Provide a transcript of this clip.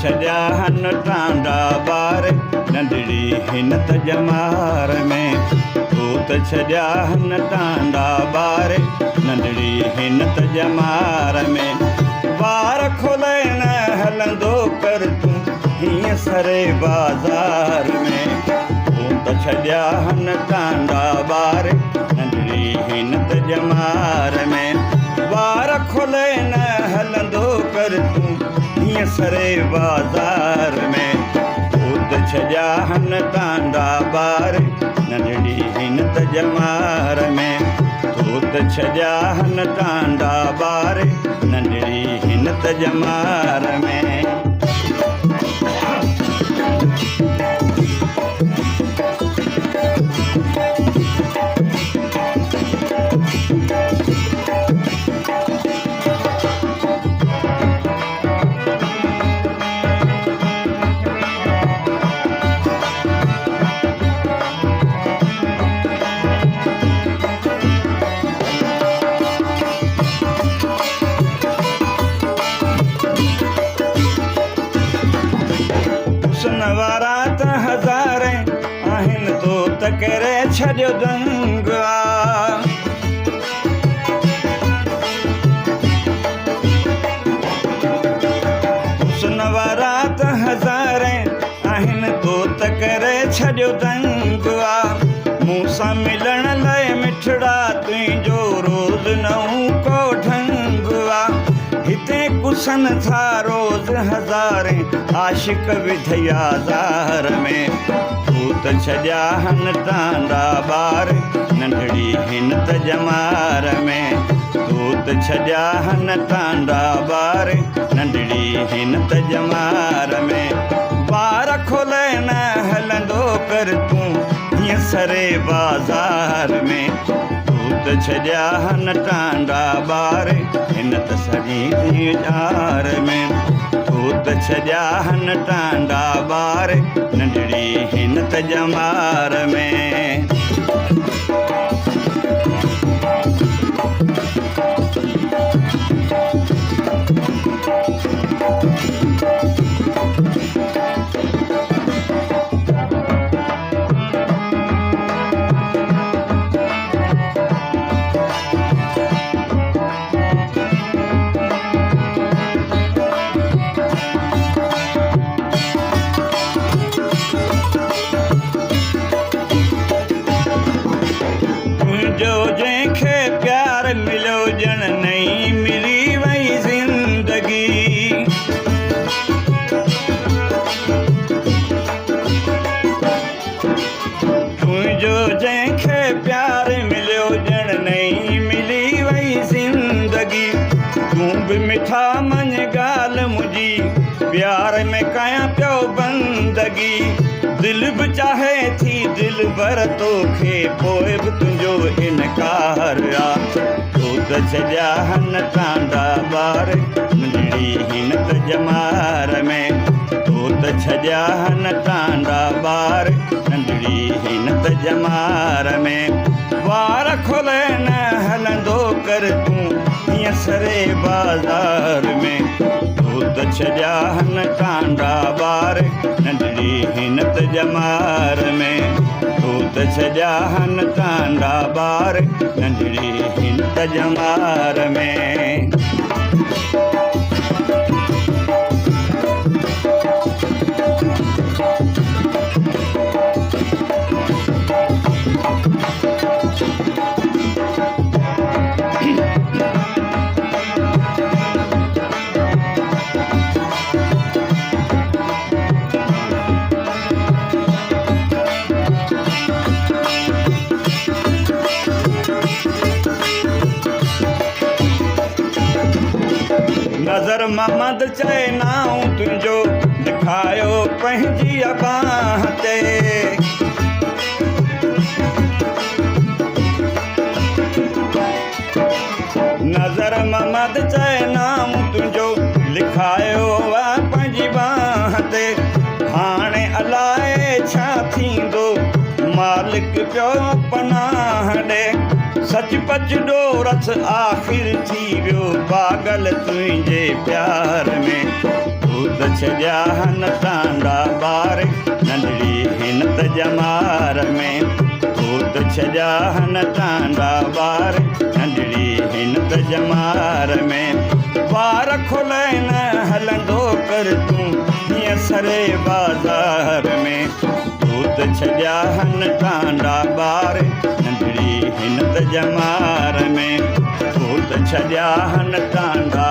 छॾिया हन टांडा ॿार नंढड़ी हिन त जमार में। भूत छॾिया हन टांडा ॿार नंढड़ी हिन त जमार में। ॿार खोले न हलंदो कर तूं हीअं सरे बाज़ार में। भूत छॾिया हन टांडा ॿार नंढड़ी हिन त जमार में। ॿार खोले न हलंदो कर तूं हीअं सरे बाज़ार में। भूत छॾिया हन टांडा ॿार नंढड़ी हिन त जमार में। भूत छॾिया हन टांडा ॿार नंढड़ी हिन त जमार में। हुस्न वारा त हज़ार आहिनि तो त करे छॾियो दंग आ। हुस्न वारा त हज़ार आहिनि तो त करे छॾियो दंग आ। मूं सां मिलण लाइ मिठड़ा तुंहिंजो रोज़ नऊं को ढंग आ। हिते कुसन था रोज़ हज़ारे आशिक विधया ज़ार में। भूत छॾिया हन टांडा ॿार नंढड़ी हिन त जमार में। भूत छॾिया हन टांडा ॿार नंढड़ी हिन त जमार में। ॿार खोले न हलंदो कर तूं हीअं सरे बाज़ार में। भूत छॾिया हन टांडा ॿार हिन त सॼी दीदार में। भूत छॾिया हन टांडा ॿार नंढड़ी हिन त जमार में। जो जंहिंखे प्यार मिलियो ॼण नई मिली वई ज़िंदगी। तुंहिंजो जंहिंखे प्यार मिलियो ॼण नई मिली वई ज़िंदगी। तूं बि मिठा मञ ॻाल्हि मुंहिंजी प्यार में कयां पियो बंदगी। दिलि बि चाहे थी दिलि भर तोखे पोइ बि तुंहिंजो इनकार आ। भूत छॾिया हन टांडा ॿार नंढड़ी हिन त जमार में। भूत छॾिया हन टांडा ॿार नंढड़ी हिन त जमार में। वार खोले न हलंदो कर तूं हीअं सरे बाज़ार में। भूत छॾिया हन टांडा ॿार नंढड़ी हिन त जमार में। भूत छॾिया हन टांडा ॿार नंढड़ी हिन त जमार में। नज़र महमद चए नाऊं तुंहिंजो लिखायो पंहिंजी अबाह ते नज़र महमद चए नाऊं तुंहिंजो लिखायो पंहिंजी बाह ते हाणे अलाए छा थींदो मालिक पियो पनाह ॾे सचपच डोरस आख़िर थी वियो पागल तुंहिंजे प्यार में भूत छॾिया हन टांडा ॿार नंढड़ी हिन त जमार में भूत छॾिया हन टांडा ॿार नंढड़ी हिन त जमार में वार खोलाए न हलंदो कर तूं हीअं सरे बाज़ार में भूत छॾिया हन टांडा ॿार नंढड़ी हिन त जमार में भूत छॾिया हन टांडा